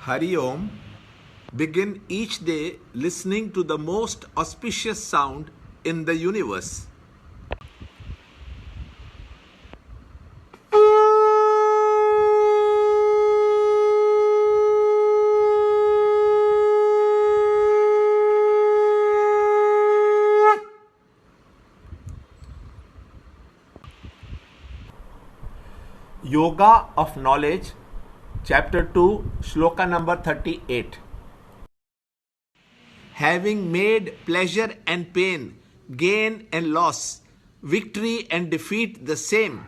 Hari Om. Begin each day listening to the most auspicious sound in the universe. Yoga of Knowledge, Chapter 2, Shloka number 38. Having made pleasure and pain, gain and loss, victory and defeat the same,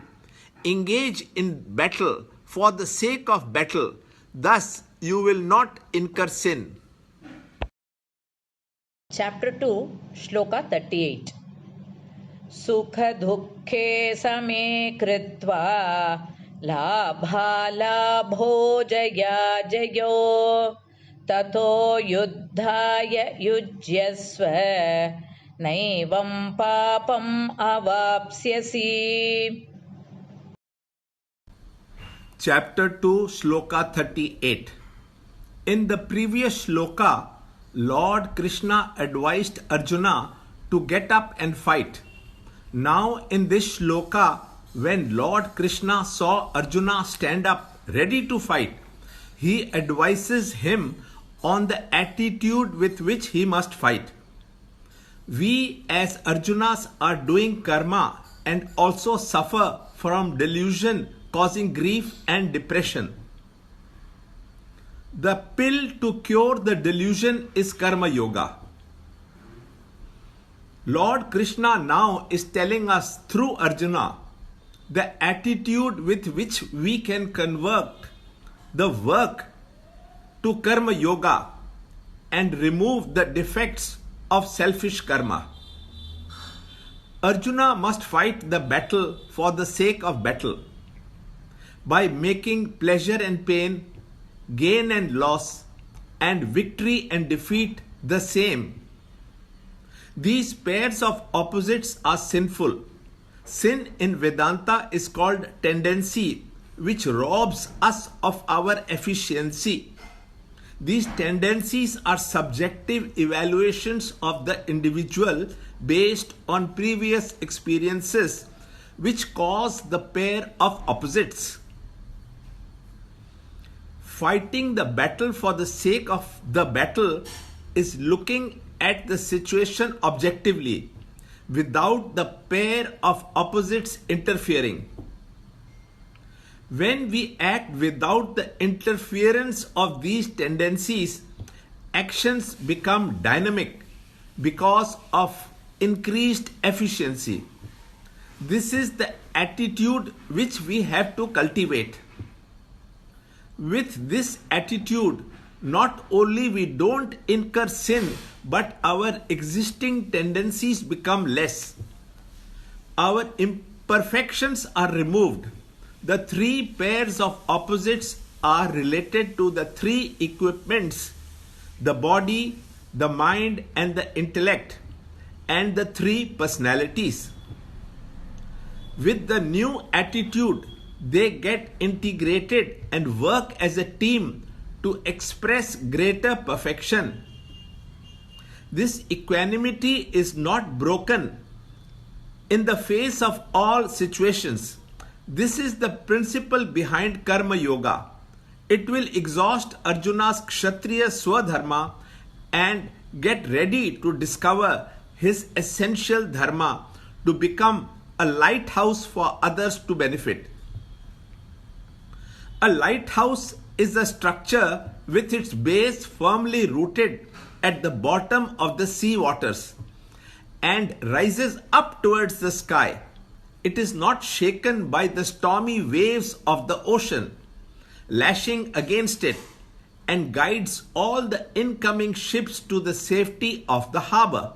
engage in battle for the sake of battle, thus you will not incur sin. Chapter 2, Shloka 38. Sukha dukhe same kritva labho jaya jayo tato yuddhaya yujyasva naivam papam avapsyasi. Chapter 2, Shloka 38. In the previous shloka, Lord Krishna advised Arjuna to get up and fight. Now in this shloka, when Lord Krishna saw Arjuna stand up ready to fight, he advises him on the attitude with which he must fight. We as Arjunas are doing karma and also suffer from delusion causing grief and depression. The pill to cure the delusion is Karma Yoga. Lord Krishna now is telling us through Arjuna the attitude with which we can convert the work to Karma Yoga and remove the defects of selfish karma. Arjuna must fight the battle for the sake of battle by making pleasure and pain, gain and loss, and victory and defeat the same. These pairs of opposites are sinful. Sin in Vedanta is called tendency, which robs us of our efficiency. These tendencies are subjective evaluations of the individual based on previous experiences, which cause the pair of opposites. Fighting the battle for the sake of the battle is looking at the situation objectively, without the pair of opposites interfering. When we act without the interference of these tendencies, actions become dynamic because of increased efficiency. This is the attitude which we have to cultivate. With this attitude, not only we don't incur sin, but our existing tendencies become less. Our imperfections are removed. The three pairs of opposites are related to the three equipments: the body, the mind, and the intellect, and the three personalities. With the new attitude, they get integrated and work as a team to express greater perfection. This equanimity is not broken in the face of all situations. This is the principle behind Karma Yoga. It will exhaust Arjuna's Kshatriya Swadharma and get ready to discover his essential dharma to become a lighthouse for others to benefit. A lighthouse is a structure with its base firmly rooted at the bottom of the sea waters and rises up towards the sky. It is not shaken by the stormy waves of the ocean, lashing against it, and guides all the incoming ships to the safety of the harbor.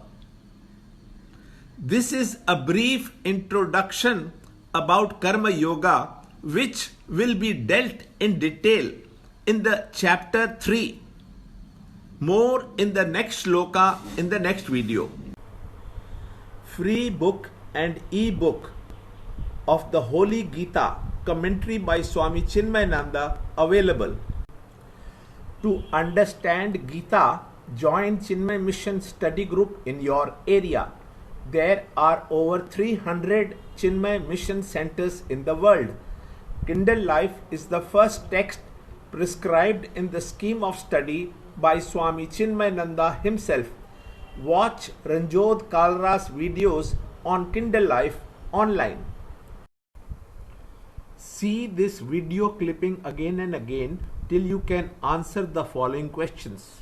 This is a brief introduction about Karma Yoga, which will be dealt in detail in the chapter 3. More in the next shloka in the next video. Free book and e-book of the Holy Gita, commentary by Swami Chinmayananda, available. To understand Gita, join Chinmay Mission study group in your area. There are over 300 Chinmay Mission centers in the world. Kindle Life is the first text prescribed in the scheme of study by Swami Chinmayananda himself. Watch Ranjod Kalra's videos on Kindle Life online. See this video clipping again and again till you can answer the following questions.